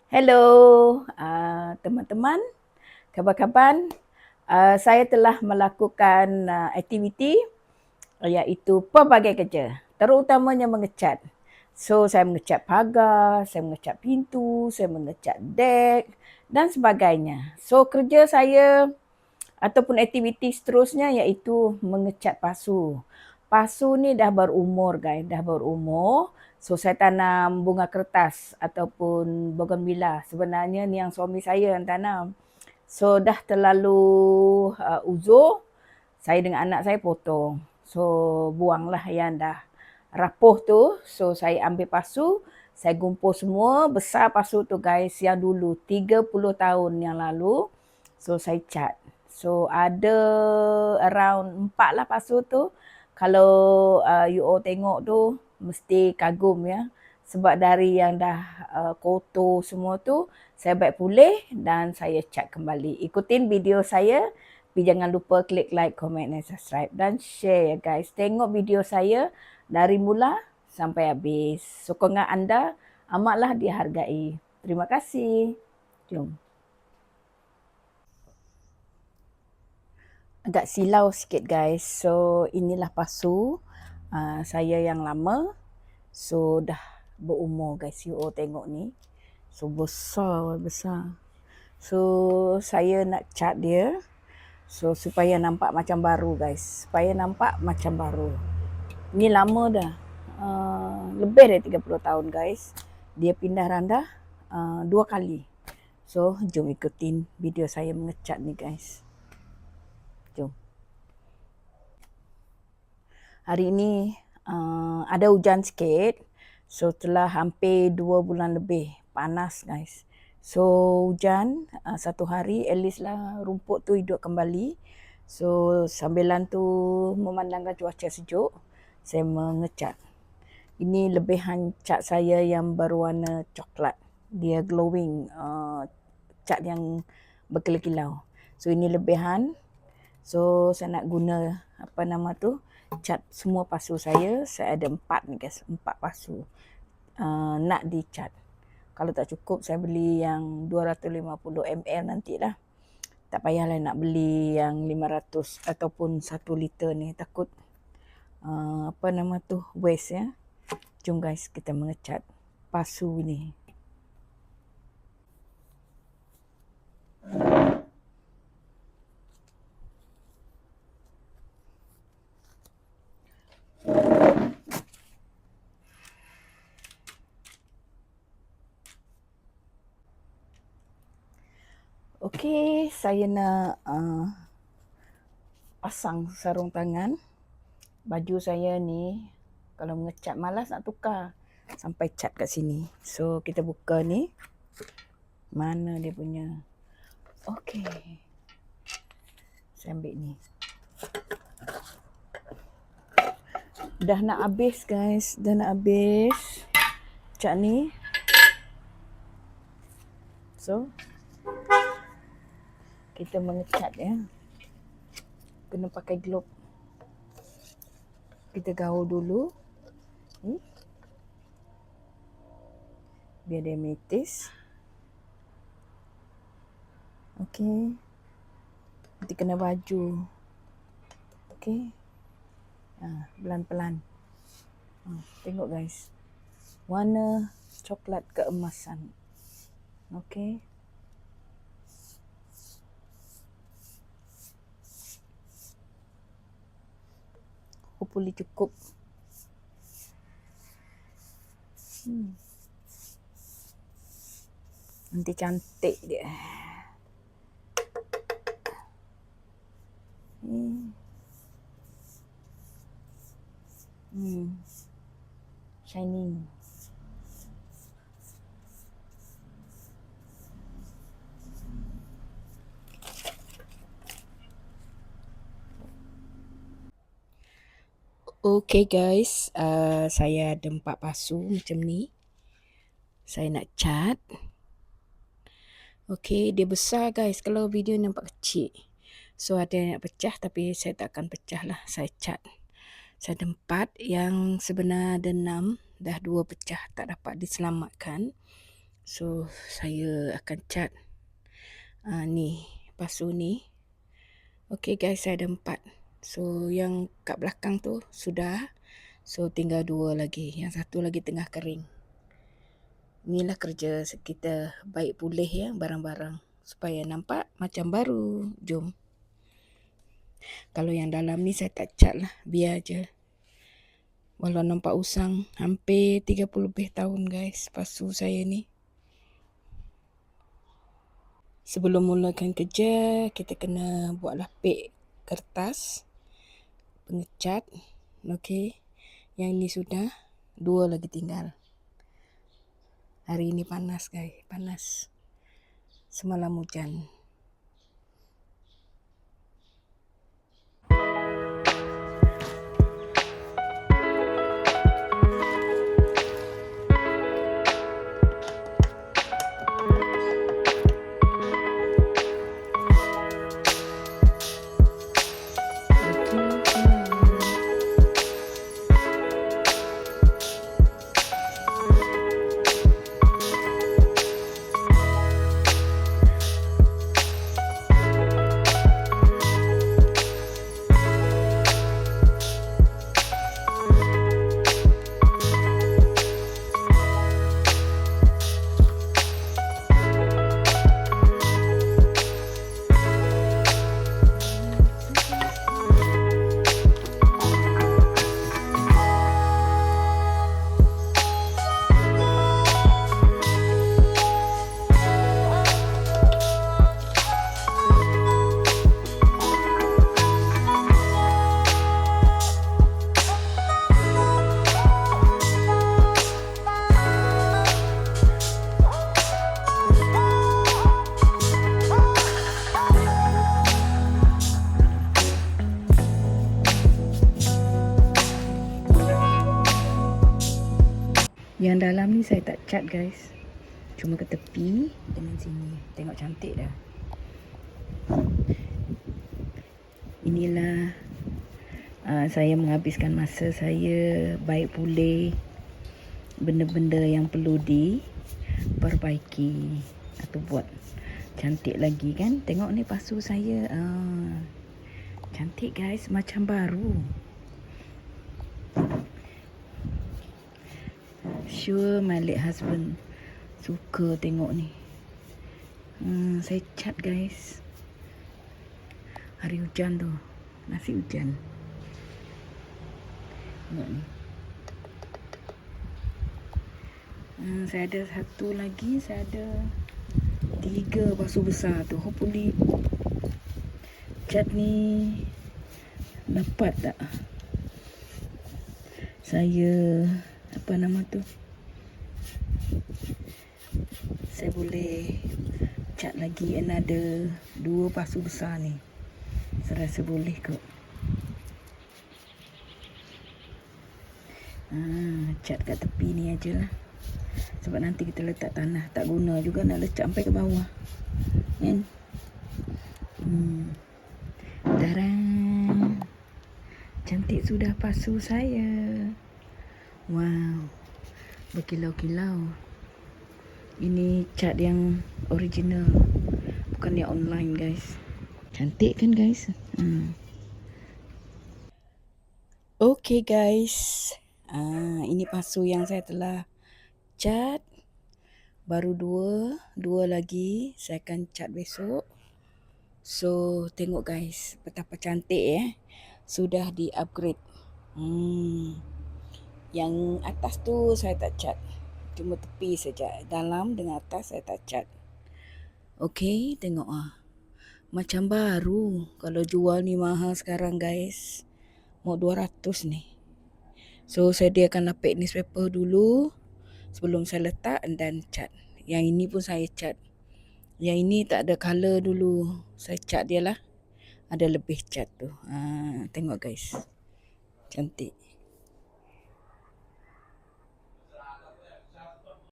Hello, teman-teman, kabar-kabar? Saya telah melakukan aktiviti iaitu pelbagai kerja, terutamanya mengecat. So, saya mengecat pagar, saya mengecat pintu, saya mengecat dek dan sebagainya. So, kerja saya ataupun aktiviti seterusnya iaitu mengecat pasu. Pasu ni dah berumur guys, dah berumur. So saya tanam bunga kertas ataupun bougainvillea. Sebenarnya ni yang suami saya yang tanam. So dah terlalu uzur, saya dengan anak saya potong. So buanglah yang dah rapuh tu. So saya ambil pasu, saya gumpul semua, besar pasu tu guys yang dulu 30 tahun yang lalu. So saya cat. So ada around 4 lah pasu tu. Kalau you all tengok tu mesti kagum ya. Sebab dari yang dah kotor semua tu, saya baik pulih dan saya cat kembali. Ikutin video saya. Tapi jangan lupa klik like, komen dan subscribe. Dan share ya guys. Tengok video saya dari mula sampai habis. Sokongan anda amatlah dihargai. Terima kasih. Jom. Agak silau sikit guys. So inilah pasu saya yang lama. So dah berumur guys. You all tengok ni. So besar. So saya nak cat dia. So supaya nampak macam baru guys. Supaya nampak macam baru. Ni lama dah. Lebih dari 30 tahun guys. Dia pindah randah 2 kali. So jom ikutin video saya mengecat ni guys. Jom. Hari ini ada hujan sikit. So telah hampir 2 bulan lebih. Panas guys. So hujan satu hari at least lah rumput tu hidup kembali. So sambilan tu memandangkan cuaca sejuk, saya mengecat. Ini lebihan cat saya yang berwarna coklat. Dia glowing, cat yang berkilau-kilau. So ini lebihan. So saya nak guna cat semua pasu saya. Saya ada 4 ni guys, 4 pasu. Nak dicat. Kalau tak cukup saya beli yang 250 ml nantilah. Tak payahlah nak beli yang 500 ataupun 1 liter ni, takut waste ya. Jom guys kita mengecat pasu ni. Okey, saya nak pasang sarung tangan. Baju saya ni kalau mengecat malas nak tukar sampai cat kat sini. So kita buka ni. Mana dia punya? Okey. Saya ambil ni. Dah nak habis guys, dah nak habis cat ni. So kita mengecat ya. Kena pakai glove. Kita gaul dulu. Biar dia metis. Okey. Nanti kena baju. Okey. Pelan-pelan. Tengok guys. Warna coklat keemasan. Okey. Hopefully cukup. Nanti cantik dia. Shining. Okay guys, saya ada 4 pasu macam ni. Saya nak cat. Okay, dia besar guys. Kalau video nampak kecil. So ada yang nak pecah tapi saya tak akan pecah lah. Saya cat. Saya ada 4, yang sebenar ada 6. Dah 2 pecah, tak dapat diselamatkan. So saya akan cat ni pasu ni. Okay guys, saya ada 4. So yang kat belakang tu sudah. So tinggal 2 lagi. Yang satu lagi tengah kering. Inilah kerja kita baik pulih ya barang-barang supaya nampak macam baru. Jom. Kalau yang dalam ni saya tak cat lah, biar je. Walau nampak usang, hampir 30 lebih tahun guys pasu saya ni. Sebelum mulakan kerja, kita kena buat lapik kertas pengecat. Okey. Yang ni sudah, 2 lagi tinggal. Hari ini panas guys, panas. Semalam hujan. Yang dalam ni saya tak cat guys. Cuma ke tepi dengan sini. Tengok cantik dah. Inilah saya menghabiskan masa saya baik pulih benda-benda yang perlu diperbaiki atau buat cantik lagi kan. Tengok ni pasu saya. Cantik guys, macam baru. Sure my late husband suka tengok ni. Saya cat guys. Hari hujan tu. Nasi hujan. Tengok ni. Saya ada satu lagi. Saya ada 3 pasu besar tu. Hopefully cat ni dapat tak saya apa nama tu, saya boleh cat lagi another 2 pasu besar ni. Saya rasa boleh kot. Cat kat tepi ni ajalah. Sebab nanti kita letak tanah, tak guna juga nak lecak sampai ke bawah kan. Tarang. Cantik sudah pasu saya. Wow, berkilau-kilau. Ini cat yang original, bukan yang online guys. Cantik kan guys? Okay guys, ini pasu yang saya telah cat. Baru 2 lagi saya akan cat besok. So tengok guys, betapa cantik sudah di upgrade. Yang atas tu saya tak cat, cuma tepi saja. Dalam dengan atas saya tak cat. Okay, tengok macam baru. Kalau jual ni mahal sekarang guys, mau 200 ni. So saya sediakan lapik newspaper dulu sebelum saya letak dan cat. Yang ini pun saya cat. Yang ini tak ada color dulu, saya cat dia lah. Ada lebih cat tu. Tengok guys, cantik.